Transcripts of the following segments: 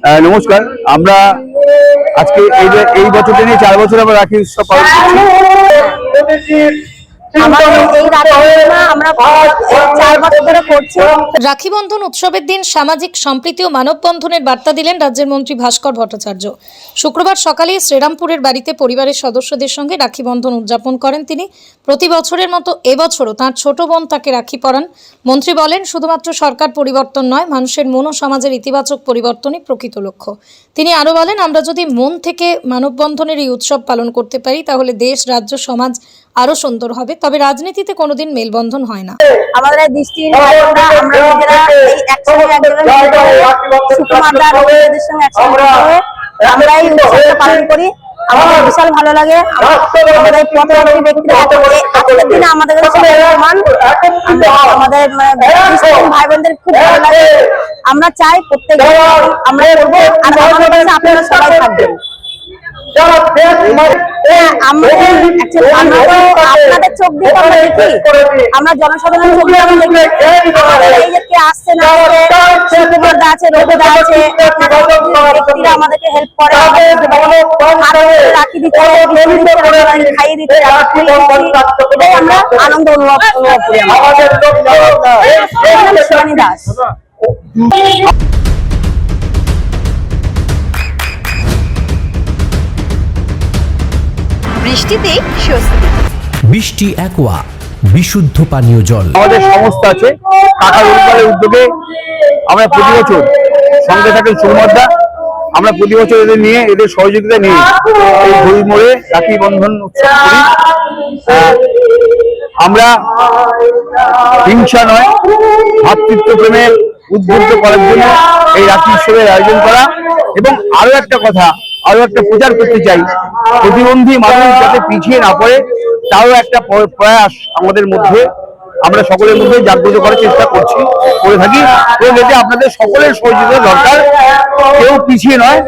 নমস্কার। আমরা আজকে এই বছরটা নিয়ে 4 বছর আমরা রাখি উৎসব পালন করছি। রাখি বন্ধন উৎসবের দিন সামাজিক সম্প্রীতি ও মানববন্ধনের বার্তা দিলেন রাজ্যের মন্ত্রী ভাস্কর ভট্টাচার্য। শুক্রবার সকালে শ্রীরামপুরের বাড়িতে পরিবারের সদস্যদের সঙ্গে রাখি বন্ধন উদযাপন করেন তিনি। প্রতি বছরের মতো এবছরও তাঁর ছোট বোন তাকে রাখি পরান। মন্ত্রী বলেন, শুধুমাত্র সরকার পরিবর্তন নয়, মানুষের মন ও সমাজের ইতিবাচক পরিবর্তনই প্রকৃত লক্ষ্য। তিনি আরও বলেন, আমরা যদি মন থেকে মানববন্ধনের এই উৎসব পালন করতে পারি তাহলে দেশ, রাজ্য, সমাজ আরো সুন্দর হবে। তবে রাজনীতিতে কোনোদিন মেলবন্ধন হয় না। আমাদের দৃষ্টির আমরা নিজেরা এই একসঙ্গে সুকুমারদের সঙ্গে একসঙ্গে আমরা এই উৎসবটা পালন করি। আমাদের বিশাল ভালো লাগে। আমাদের প্রত্যেকটি ব্যক্তিরা আজকের দিনে আমাদের কাছে সম্মান, আমাদের ভাই বোনদের খুব ভালো লাগে। আমরা চাই প্রত্যেক আমরা করবো, আর আমাদের কাছে আপনারা সবাই থাকবেন। আপনাদের চোখ দিয়ে আমরা দেখি, আমরা জনসাধারণের চোখ দিয়ে আমরা দেখি এই যে কে আসছে না সুকুমারদা আছে, রবিদা আছে, ব্যক্তিরা আমাদেরকে হেল্প করে, রাখি দিচ্ছে, খাইয়ে দিচ্ছে, এটাই আমরা আনন্দ অনুভব করি। শিবানী দাস। বৃষ্টিতে স্বস্তি। বৃষ্টি অ্যাকোয়া বিশুদ্ধ পানীয় জল। আমাদের সংস্থা আছে কাকা রূপকালের উদ্যোগে আমরা প্রতি বছর সঙ্গে থাকেন সুকুমারদা। আমরা প্রতি বছর এদের নিয়ে, এদের সহযোগিতা নিয়ে এই ঘড়ি মোড়ে রাখি বন্ধন উৎসব করি। আমরা হিংসা নয়, ভাতৃত্ব প্রেমে উদ্বুদ্ধ করার জন্য এই রাখি উৎসবের আয়োজন করা। এবং আরো একটা কথা, আরো একটা প্রচার করতে চাই, প্রতিবন্ধী মানুষ যাতে পিছিয়ে না পড়ে তারও একটা প্রয়াস আমাদের মধ্যে, আমরা সকলের মধ্যে জাগ্রত করার চেষ্টা করে থাকি। এবং এতে আপনাদের সকলের সহযোগিতা দরকার। কেউ পিছিয়ে নয়,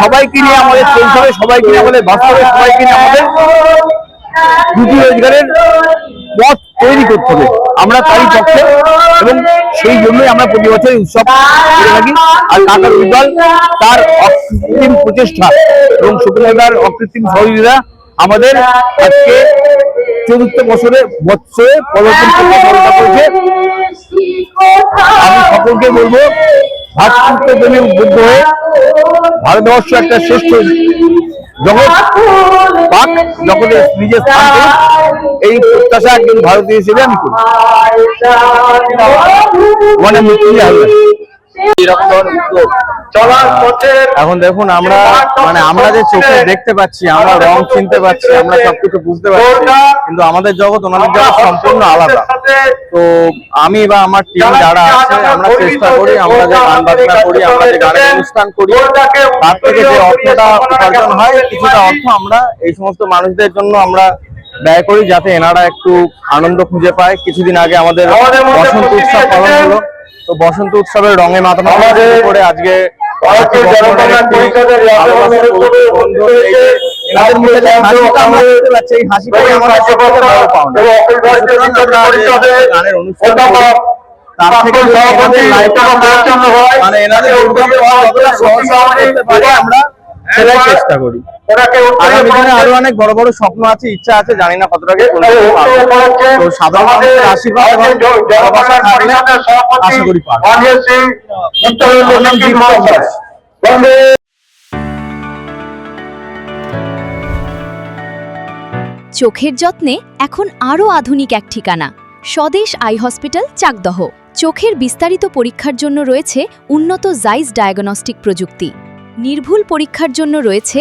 সবাইকে নিয়ে আমাদের চলতে হবে, সবাইকে নিয়ে আমাদের বাঁচতে হবে, সবাইকে নিয়ে আমাদের রুটি রোজগারের পথ তৈরি করতে হবে। আমরা তারই পক্ষে এবং সেই জন্যই আমরা প্রতি বছর উৎসব করে থাকি। আর কাকার উদ্দল তার অকৃত্রিম প্রচেষ্টা এবং সুকুমারদার অকৃত্রিম সহযোগিতা আমাদের আজকে ৪র্থ বছরে পদার্পণ করতে সহায়তা করেছে। আমি সকলকে বলবো, ভাতৃত্ব প্রেমে উদ্বুদ্ধ হয়ে ভারতবর্ষ একটা শ্রেষ্ঠ জগৎ পাক, জগতের নিজের স্থান করুক, এই প্রত্যাশা একজন ভারতীয় হিসেবে আমি করি। মানে এখন দেখুন, আমরা যে চোখে দেখতে পাচ্ছি, আমরা রং চিনতে পারছি, আমরা সবকিছু বুঝতে পারছি, কিন্তু আমাদের জগৎ ওনাদের জগৎ সম্পূর্ণ আলাদা। তো আমি বা আমার টিম যারা আছে, আমরা চেষ্টা করি, আমরা যে গান বাজনা করি, আমরা যে গানের অনুষ্ঠান করি, তার থেকে যে অর্থটা উপার্জন হয়, কিছুটা অর্থ আমরা এই সমস্ত মানুষদের জন্য আমরা ব্যয় করি, যাতে এনারা একটু আনন্দ খুঁজে পায়। কিছুদিন আগে আমাদের বসন্ত উৎসব পালন হলো, তো বসন্ত উৎসবের রঙে মাতানো করে আজকে আমরা চেষ্টা করি। আগামী দিনে আরো অনেক বড় বড় স্বপ্ন আছে, ইচ্ছা আছে, জানি না কতটাকে। তো সাধারণ মানুষের আশীর্বাদ এবং ভালোবাসা থাকলে আশা করি চোখের যত্নে এখন আরও আধুনিক এক ঠিকানা, স্বদেশ আই হসপিটাল, চাকদহ। চোখের বিস্তারিত পরীক্ষার জন্য রয়েছে উন্নত জাইস ডায়াগনস্টিক প্রযুক্তি। নির্ভুল পরীক্ষার জন্য রয়েছে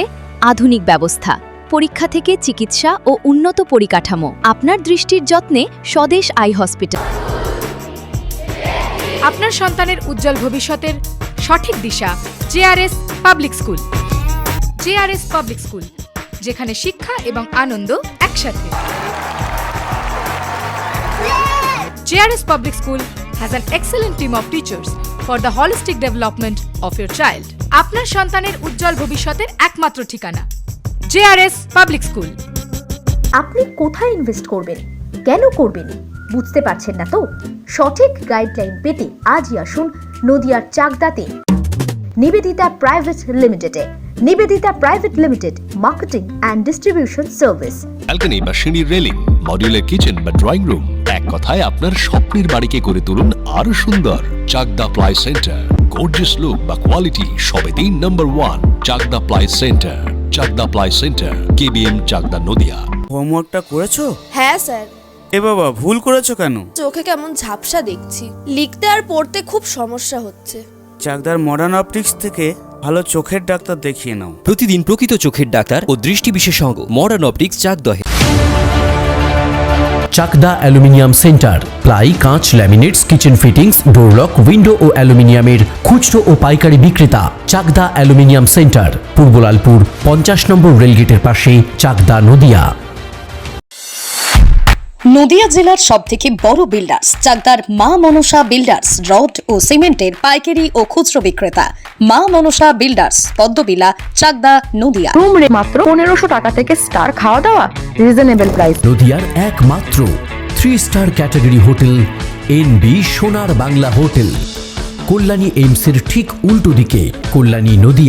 আধুনিক ব্যবস্থা, পরীক্ষা থেকে চিকিৎসা ও উন্নত পরিকাঠামো। আপনার দৃষ্টির যত্নে স্বদেশ আই হসপিটাল। আপনার সন্তানের উজ্জ্বল ভবিষ্যতের সঠিক দিশা JRS public school. JRS public school, যেখানে শিক্ষা এবং আনন্দ একসাথে। JRS public school has an excellent team of teachers for the holistic development of your child. আপনার সন্তানের উজ্জ্বল ভবিষ্যতের একমাত্র ঠিকানা জেআরএস পাবলিক স্কুল। আপনি কোথায় ইনভেস্ট করবেন, কেন করবেন, বুঝতে পারছেন না তো? সঠিক গাইডলাইন পেতে আজই আসুন নদিয়ার চাকদাতে নিবেদিতা প্রাইভেট লিমিটেডে। Nivedita private limited, marketing and distribution service. Balcony বা সিঁড়ির রেলিং, মডিউলার কিচেন বা ড্রয়িং রুম, এক কথায় আপনার স্বপ্নের বাড়িকে করে তুলুন আরো সুন্দর। Chakdah ply centre, gorgeous look বা কোয়ালিটি সবে দিন number 1 Chakdah ply centre. Chakdah ply centre, KBM, Chakdah, Nadia. হোমওয়ার্কটা করেছো? হ্যাঁ স্যার। এ বাবা, ভুল করেছো কেন? চোখে কেমন ঝাপসা দেখছি, লিখতে আর পড়তে খুব সমস্যা হচ্ছে। চাকদার মডার্ন অপটিক্স থেকে ভালো চোখের ডাক্তার দেখিয়ে নাও। প্রতিদিন প্রকৃত চোখের ডাক্তার ও দৃষ্টি বিশেষজ্ঞ মডার্ন অপটিক্স চাকদহে। চাকদা অ্যালুমিনিয়াম সেন্টার, প্লাই, কাঁচ, laminates, kitchen fittings, door lock, window ও অ্যালুমিনিয়ামের খুচরো ও পাইকারি বিক্রেতা। চাকদা অ্যালুমিনিয়াম সেন্টার, পূর্ব লালপুর 50 নম্বর রেলগেটের পাশে, চাকদা, নদিয়া। নদিয়া জেলার সবথেকে বড় বিল্ডার্স চাকদার মা মনসা বিল্ডার্স, রড ও সিমেন্টের পাইকারি ও খুচরো বিক্রেতা। মা মনসা বিল্ডার্স, পদ্মবিলা, চাকদা, নদিয়া। রুম রে মাত্র 1500 টাকা থেকে স্টার, খাওয়া দাওয়া রিজনেবল প্রাইস। নদিয়ার একমাত্র 3 স্টার ক্যাটাগরি হোটেল এনবি সোনার বাংলা হোটেল, কল্যাণী এইমসের ঠিক উল্টো দিকে, কল্যাণী, নদিয়া।